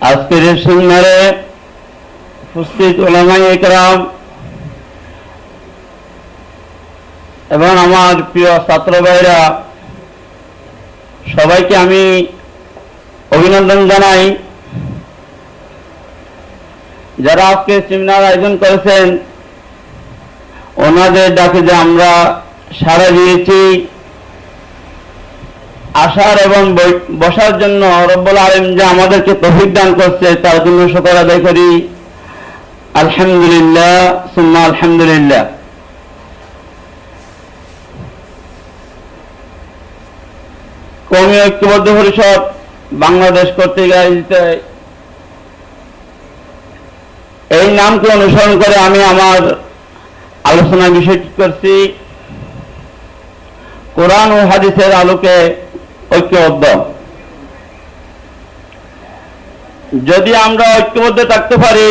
আজকের সেমিনারে উপস্থিত উলামায়ে ইকরাম এবং আমার প্রিয় ছাত্র ভাইরা, সবাইকে আমি অভিনন্দন জানাই। যারা আজকে সেমিনার আয়োজন করেছেন, ওনাদের ডাকে যে আমরা সাড়া দিয়েছি, আসার এবং বসার জন্য রব্বুল আলামিন যে আমাদেরকে তৌফিক দান করছে, তার জন্য শুকর আদায় করি। আলহামদুলিল্লাহ সুম্মা আলহামদুলিল্লাহ। কওমি ঐক্যবদ্ধ পরিষদ বাংলাদেশ কর্তৃক আয়োজিত এই নামকে অনুসরণ করে আমি আমার আলোচনা বিষয় ঠিক করছি কোরআন ও হাদিসের আলোকে ঐক্যবদ্ধ। যদি আমরা ঐক্যবদ্ধ থাকতে পারি,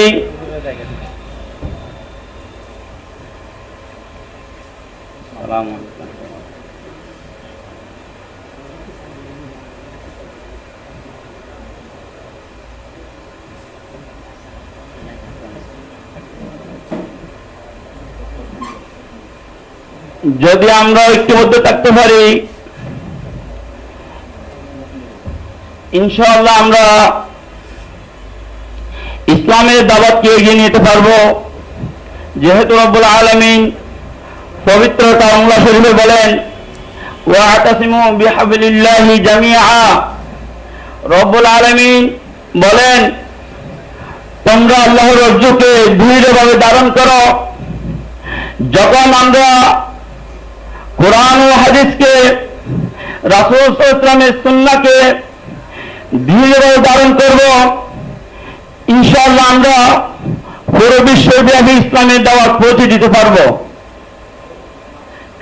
যদি আমরা ঐক্যবদ্ধ থাকতে পারি, ইনশাআল্লাহ আমরা ইসলামের দাওয়াতকে এগিয়ে নিতে পারবো। যেহেতু রব্বুল আলামিন পবিত্র কালামুল্লাহ শরীফে বলেন, ওয়াতাসিমু বিহাবলিল্লাহি জামিআ। রব্বুল আলামিন বলেন, তোমরা আল্লাহর রজ্জুকে দৃঢ়ভাবে ধারণ করো। যখন আমরা কোরআন ও হাদিসকে, রাসূল সাল্লাল্লাহু আলাইহি ওয়াসাল্লামের সুন্নাহকে দৃঢ়ভাবে ধারণ করব, ইনশাআল্লাহ আমরা পুরো বিশ্বব্যাপী ইসলামের দাওয়াত পৌঁছে দিতে পারব।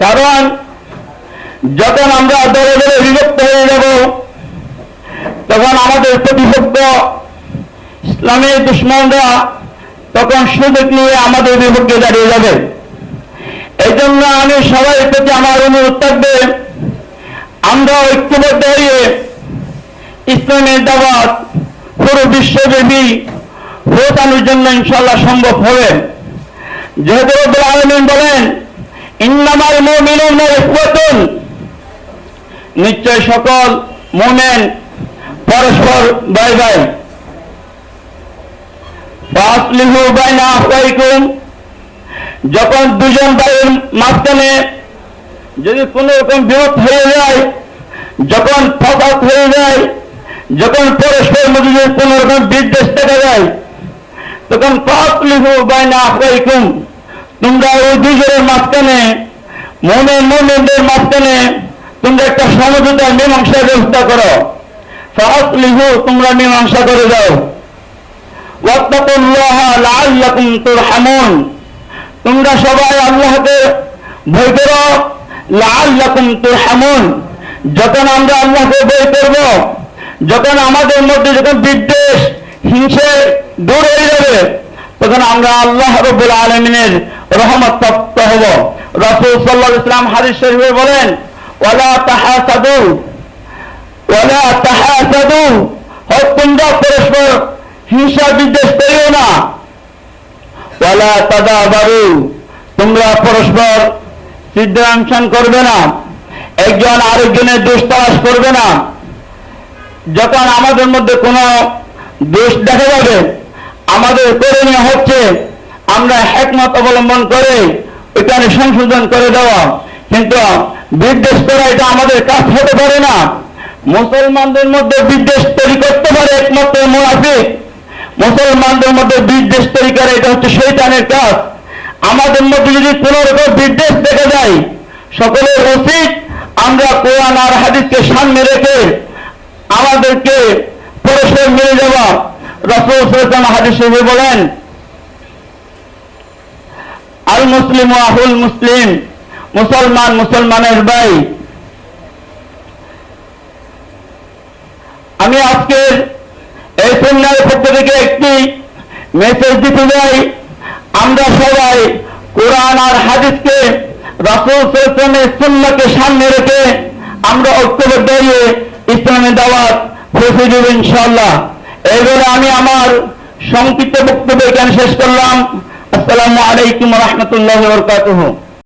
কারণ যখন আমরা দলে দলে বিভক্ত হয়ে যাব, তখন আমাদের প্রতিপক্ষ ইসলামের দুশমনরা তখন সুযোগ নিয়ে আমাদের বিপক্ষে দাঁড়িয়ে যাবে। এই জন্য আমি সবার প্রতি আমার অনুরোধ থাকবে, আমরা ঐক্যবদ্ধ হয়ে ইসলামের দাওয়াত পুরো বিশ্বব্যাপী পৌঁছানোর জন্য ইনশাআল্লাহ সম্ভব হবে। যেহেতু রব্বুল আলামিন বলেন, ইন্নামাল মুমিনুনা ইখওয়াতুন, নিশ্চয় সকল মুমিন পরস্পর ভাই ভাই। ফাসলিহু বাইনা আখওয়াইকুম, যখন দুজন ভাইয়ের মাঝখানে যদি কোনো রকম বিরোধ হয়ে যায়, যখন ফসাদ হয়ে যায়, যখন পরস্পর মধ্যে কোনো রকম বিদ্বেষ দেখা যায়, তখন ফাসলিহু বাইনা আখওয়াইকুম, তোমরা ওই দুজনের মাঝখানে, মুমিনদের মাঝখানে তোমরা একটা সমঝোতার মীমাংসার ব্যবস্থা করো। ফাসলিহু, তোমরা মীমাংসা করে যাও। ওয়াত্তাকুল্লাহা লাআল্লাকুম তুরহামুন, তোমরা সবাই আল্লাহকে ভয় করো। লাআল্লাকুম তুরহামুন, যখন আমরা আল্লাহকে ভয় করব, যখন আমাদের মধ্যে যখন বিদ্বেষ হিংসে দূর হয়ে যাবে, তখন আমরা আল্লাহ রাব্বুল আলামিনের রহমত প্রাপ্ত হব। রাসূল সাল্লাল্লাহু আলাইহি ওয়াসাল্লাম হাদিস শরীফে বলেন, ওয়ালা তাহাসাদু, ওয়ালা তাহাসাদু, তোমরা পরস্পর হিংসা বিদ্বেষ করিও না। ওয়ালা তাদাবারু, তোমরা পরস্পর ছিদ্রাংশন করবে না, একজন আরেকজনের দোষ তালাশ করবে না। যখন আমাদের মধ্যে কোনো দোষ দেখা যাবে, আমাদের করণীয় হচ্ছে আমরা হিকমত অবলম্বন করে ওইখানে সংশোধন করে দেওয়া। কিন্তু বিদ্বেষ করা এটা আমাদের কাজ হতে পারে না। মুসলমানদের মধ্যে বিদ্বেষ তৈরি করতে পারে একমাত্র মুনাফিক। মুসলমানদের মধ্যে বিদ্বেষ তৈরি করে এটা হচ্ছে শয়তানের কাজ। আমাদের মধ্যে যদি কোনো রকম বিদ্বেষ দেখা যায়, সকলের উচিত আমরা কোরআন আর হাদিসকে সামনে রেখে আমাদেরকে পরস্পর মিলে যাওয়া। রাসূল সাল্লাল্লাহু আলাইহি ওয়াসাল্লাম হাদিসে বলেন, আল মুসলিমু আহুল মুসলিম, মুসলমান মুসলমানের ভাই। আমি আজকের এই সেমিনারের পক্ষ থেকে একটি মেসেজ দিতে চাই। আমরা সবাই কোরআন আর হাদিসকে, রাসূল সাল্লাল্লাহু আলাইহি ওয়াসাল্লামের সুন্নাহকে সামনে রেখে আমরা ঐক্যবদ্ধ হয়ে ইসলামের দাওয়াত পৌঁছে দেব ইনশাআল্লাহ। এই বলে আমি আমার সংক্ষিপ্ত বক্তব্য এখানে শেষ করলাম। আসসালামু আলাইকুম ওয়া রাহমাতুল্লাহি ওয়া বারাকাতুহু।